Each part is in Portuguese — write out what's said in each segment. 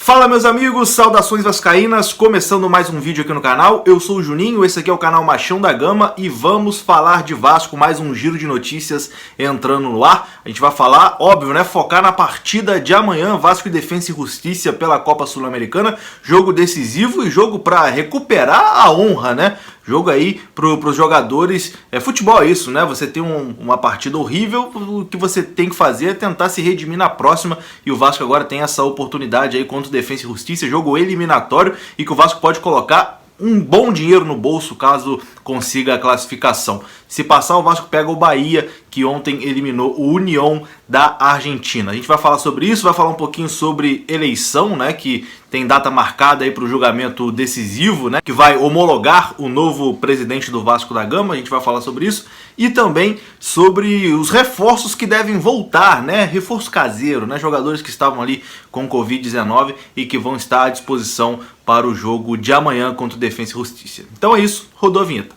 Fala meus amigos, saudações vascaínas, começando mais um vídeo aqui no canal. Eu sou o Juninho, esse aqui é o canal Machão da Gama e vamos falar de Vasco, mais um giro de notícias entrando no ar. A gente vai falar, óbvio, né, focar na partida de amanhã, Vasco e Defensa e Justiça pela Copa Sul-Americana, jogo decisivo e jogo para recuperar a honra, né? Jogo aí para os jogadores, futebol é isso, né? Você tem uma partida horrível, o que você tem que fazer é tentar se redimir na próxima, e o Vasco agora tem essa oportunidade aí contra o Defensa e Justiça, jogo eliminatório, e que o Vasco pode colocar um bom dinheiro no bolso caso consiga a classificação. Se passar, o Vasco pega o Bahia, que ontem eliminou o União da Argentina. A gente vai falar sobre isso, vai falar um pouquinho sobre eleição, né, que tem data marcada aí para o julgamento decisivo, né, que vai homologar o novo presidente do Vasco da Gama. A gente vai falar sobre isso e também sobre os reforços que devem voltar, né, reforço caseiro, né, jogadores que estavam ali com Covid-19 e que vão estar à disposição para o jogo de amanhã contra o Defensa e Justiça. Então é isso, rodou a vinheta.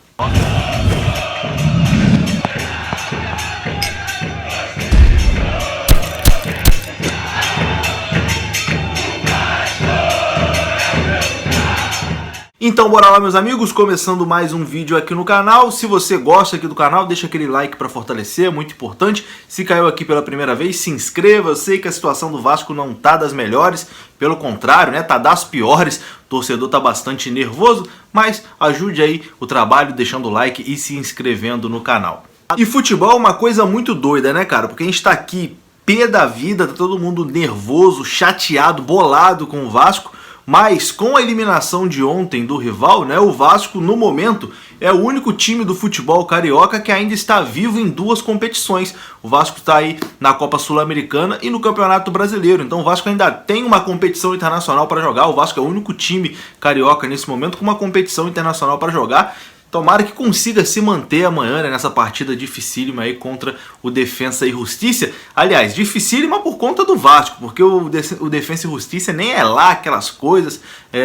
Então bora lá meus amigos, começando mais um vídeo aqui no canal. Se você gosta aqui do canal, deixa aquele like para fortalecer, é muito importante. Se caiu aqui pela primeira vez, se inscreva. Eu sei que a situação do Vasco não tá das melhores, pelo contrário, né, tá das piores. O torcedor tá bastante nervoso, mas ajude aí o trabalho deixando o like e se inscrevendo no canal. E futebol é uma coisa muito doida, né, cara? Porque a gente tá aqui pé da vida, tá todo mundo nervoso, chateado, bolado com o Vasco. Mas com a eliminação de ontem do rival, né, o Vasco no momento é o único time do futebol carioca que ainda está vivo em duas competições. O Vasco está aí na Copa Sul-Americana e no Campeonato Brasileiro. Então o Vasco ainda tem uma competição internacional para jogar. O Vasco é o único time carioca nesse momento com uma competição internacional para jogar. Tomara que consiga se manter amanhã, né, nessa partida dificílima aí contra o Defensa e Justiça. Aliás, dificílima por conta do Vasco, porque o Defensa e Justiça nem é lá aquelas coisas.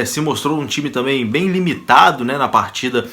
Se mostrou um time também bem limitado, né, na partida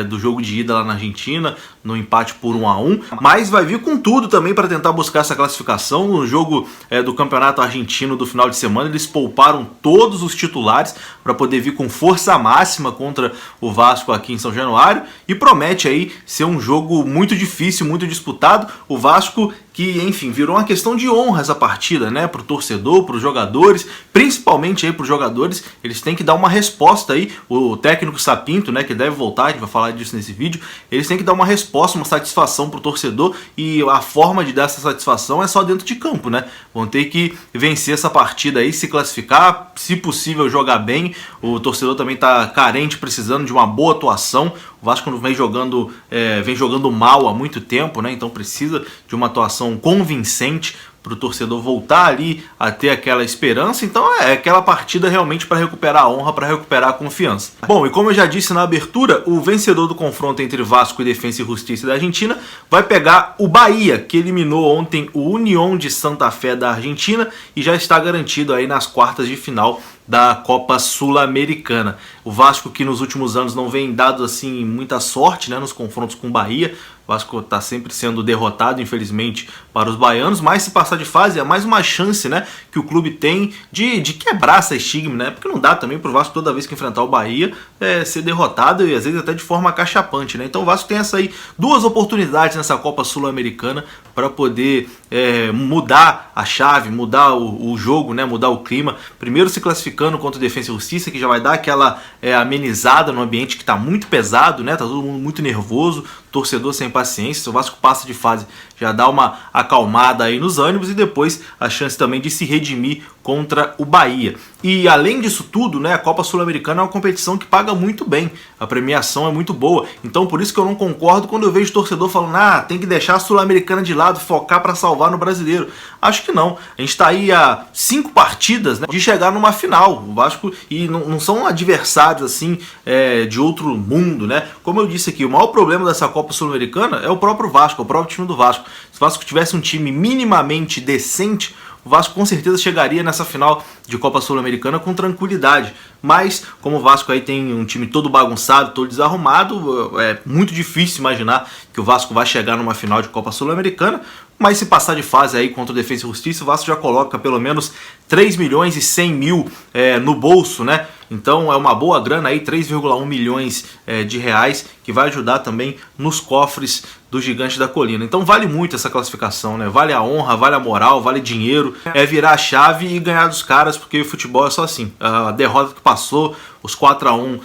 do jogo de ida lá na Argentina, no empate por 1-1. Mas vai vir com tudo também para tentar buscar essa classificação. No jogo do Campeonato Argentino do final de semana, eles pouparam todos os titulares para poder vir com força máxima contra o Vasco aqui em São Januário. E promete aí ser um jogo muito difícil, muito disputado. O Vasco que, enfim, virou uma questão de honra essa partida, né, para o torcedor, para os jogadores, principalmente aí para os jogadores. Eles têm que dar uma resposta aí. O técnico Sapinto, né, que deve voltar, a gente vai falar disso nesse vídeo, eles têm que dar uma resposta, uma satisfação para o torcedor, e a forma de dar essa satisfação é só dentro de campo, né. Vão ter que vencer essa partida aí, se classificar, se possível jogar bem. O torcedor também está carente, precisando de uma boa atuação. O Vasco vem jogando mal há muito tempo, né? Então precisa de uma atuação convincente para o torcedor voltar ali a ter aquela esperança. Então é aquela partida realmente para recuperar a honra, para recuperar a confiança. Bom, e como eu já disse na abertura, o vencedor do confronto entre Vasco e Defensa e Justiça da Argentina vai pegar o Bahia, que eliminou ontem o União de Santa Fé da Argentina e já está garantido aí nas quartas de final da Copa Sul-Americana. O Vasco, que nos últimos anos não vem dado assim muita sorte, né, nos confrontos com o Bahia. O Vasco está sempre sendo derrotado, infelizmente, para os baianos, mas se passar de fase é mais uma chance, né, que o clube tem de quebrar essa estigma, né, porque não dá também para o Vasco toda vez que enfrentar o Bahia ser derrotado e às vezes até de forma acachapante, né. Então o Vasco tem essa aí, duas oportunidades nessa Copa Sul-Americana para poder mudar a chave, mudar o jogo, né, mudar o clima. Primeiro se classificando contra o Defensa e Justiça, que já vai dar aquela amenizada no ambiente que está muito pesado, né, tá todo mundo muito nervoso, torcedor sem paciência. Se o Vasco passa de fase, já dá uma acalmada aí nos ânimos e depois a chance também de se redimir contra o Bahia. E além disso tudo, né, a Copa Sul-Americana é uma competição que paga muito bem, a premiação é muito boa. Então por isso que eu não concordo quando eu vejo torcedor falando tem que deixar a Sul-Americana de lado, focar para salvar no Brasileiro. Acho que não. A gente está aí a 5 partidas, né, de chegar numa final. O Vasco, e não são adversários assim de outro mundo, né? Como eu disse aqui, o maior problema dessa Copa Sul-Americana é o próprio Vasco, o próprio time do Vasco. Se o Vasco tivesse um time minimamente decente, o Vasco com certeza chegaria nessa final de Copa Sul-Americana com tranquilidade. Mas, como o Vasco aí tem um time todo bagunçado, todo desarrumado, é muito difícil imaginar que o Vasco vai chegar numa final de Copa Sul-Americana. Mas se passar de fase aí contra o Defensa e Justiça, o Vasco já coloca pelo menos 3 milhões e 100 mil no bolso, né? Então é uma boa grana aí, 3,1 milhões de reais, que vai ajudar também nos cofres do Gigante da Colina. Então vale muito essa classificação, né? Vale a honra, vale a moral, vale dinheiro, é virar a chave e ganhar dos caras, porque o futebol é só assim. A derrota que passou, os 4-1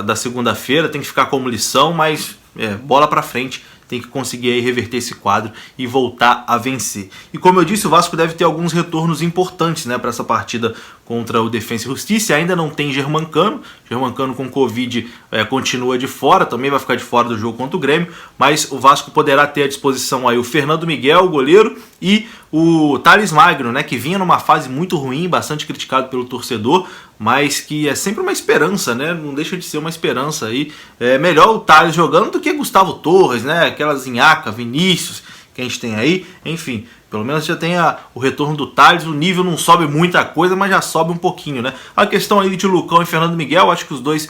da segunda-feira, tem que ficar como lição, mas bola pra frente. Tem que conseguir aí reverter esse quadro e voltar a vencer. E como eu disse, o Vasco deve ter alguns retornos importantes, né, para essa partida contra o Defensa e Justiça. Ainda não tem Germancano. Germancano com Covid continua de fora, também vai ficar de fora do jogo contra o Grêmio. Mas o Vasco poderá ter à disposição aí o Fernando Miguel, o goleiro, e o Thales Magno, né, que vinha numa fase muito ruim, bastante criticado pelo torcedor, mas que é sempre uma esperança, né? Não deixa de ser uma esperança aí. É melhor o Thales jogando do que Gustavo Torres, né? Aquelas Inhaca, Vinícius que a gente tem aí. Enfim, pelo menos já tem o retorno do Thales. O nível não sobe muita coisa, mas já sobe um pouquinho, né? A questão aí de Lucão e Fernando Miguel, acho que os dois...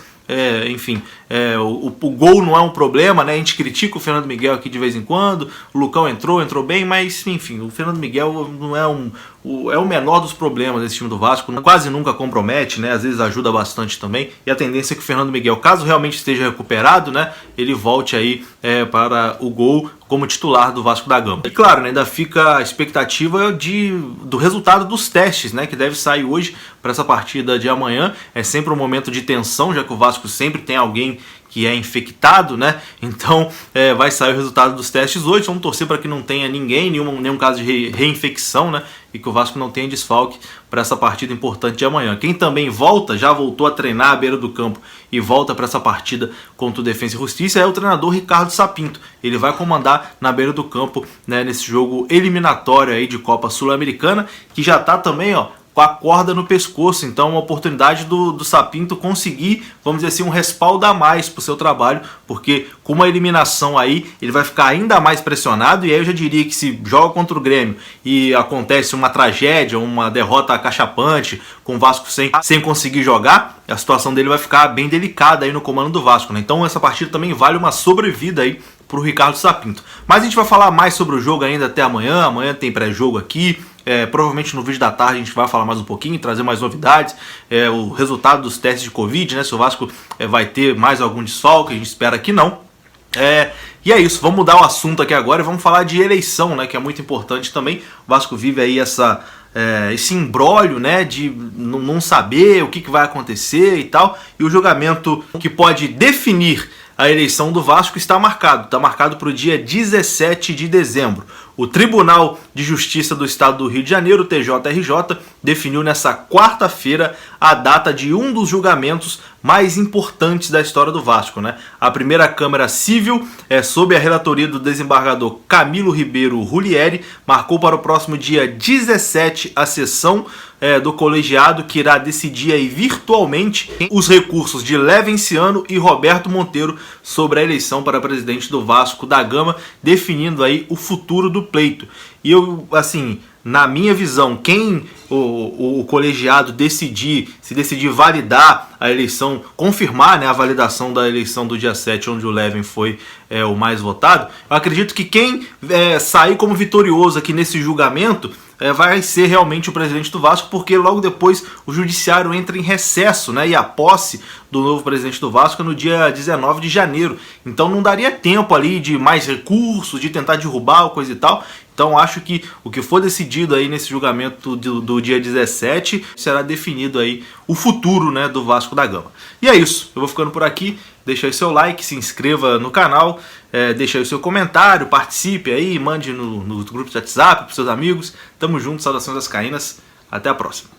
o gol não é um problema, né? A gente critica o Fernando Miguel aqui de vez em quando. O Lucão entrou bem, mas enfim, o Fernando Miguel não é o menor dos problemas desse time do Vasco, quase nunca compromete, né? Às vezes ajuda bastante também. E a tendência é que o Fernando Miguel, caso realmente esteja recuperado, né, ele volte aí para o gol como titular do Vasco da Gama. E claro, né, ainda fica a expectativa do resultado dos testes, né, que deve sair hoje para essa partida de amanhã. É sempre um momento de tensão, já que o Vasco sempre tem alguém que é infectado, né? Então vai sair o resultado dos testes hoje. Vamos torcer para que não tenha nenhum caso de reinfecção, né? E que o Vasco não tenha desfalque para essa partida importante de amanhã. Quem também já voltou a treinar à beira do campo e volta para essa partida contra o Defensa e Justiça é o treinador Ricardo Sapinto. Ele vai comandar na beira do campo, né, nesse jogo eliminatório aí de Copa Sul-Americana, que já está também, com a corda no pescoço. Então uma oportunidade do Sapinto conseguir, vamos dizer assim, um respaldo a mais para o seu trabalho, porque com uma eliminação aí, ele vai ficar ainda mais pressionado. E aí eu já diria que se joga contra o Grêmio e acontece uma tragédia, uma derrota acachapante, com o Vasco sem conseguir jogar, a situação dele vai ficar bem delicada aí no comando do Vasco, né? Então essa partida também vale uma sobrevida aí para o Ricardo Sapinto. Mas a gente vai falar mais sobre o jogo ainda até amanhã. Amanhã tem pré-jogo aqui. Provavelmente no vídeo da tarde a gente vai falar mais um pouquinho, trazer mais novidades, o resultado dos testes de Covid, né? Se o Vasco vai ter mais algum desfalque, a gente espera que não. E é isso, vamos mudar o assunto aqui agora e vamos falar de eleição, né? Que é muito importante também. O Vasco vive aí esse imbróglio, né, de não saber o que vai acontecer e tal. E o julgamento que pode definir a eleição do Vasco está marcado para o dia 17 de dezembro. O Tribunal de Justiça do Estado do Rio de Janeiro, o TJRJ, definiu nessa quarta-feira a data de um dos julgamentos mais importantes da história do Vasco, né? A primeira Câmara Civil, sob a relatoria do desembargador Camilo Ribeiro Rulieri, marcou para o próximo dia 17 a sessão do colegiado, que irá decidir aí virtualmente os recursos de Levenciano e Roberto Monteiro sobre a eleição para presidente do Vasco da Gama, definindo aí o futuro do pleito. E eu, assim, na minha visão, quem o colegiado decidir validar a eleição, confirmar, né, a validação da eleição do dia 7, onde o Leven foi o mais votado, eu acredito que quem sair como vitorioso aqui nesse julgamento vai ser realmente o presidente do Vasco, porque logo depois o judiciário entra em recesso, né, e a posse do novo presidente do Vasco é no dia 19 de janeiro. Então não daria tempo ali de mais recursos, de tentar derrubar coisa e tal. Então acho que o que for decidido aí nesse julgamento do dia 17 será definido aí o futuro, né, do Vasco da Gama. E é isso, eu vou ficando por aqui. Deixa aí seu like, se inscreva no canal, deixa aí o seu comentário, participe aí, mande no grupo de WhatsApp para seus amigos. Tamo junto, saudações vascaínas, até a próxima.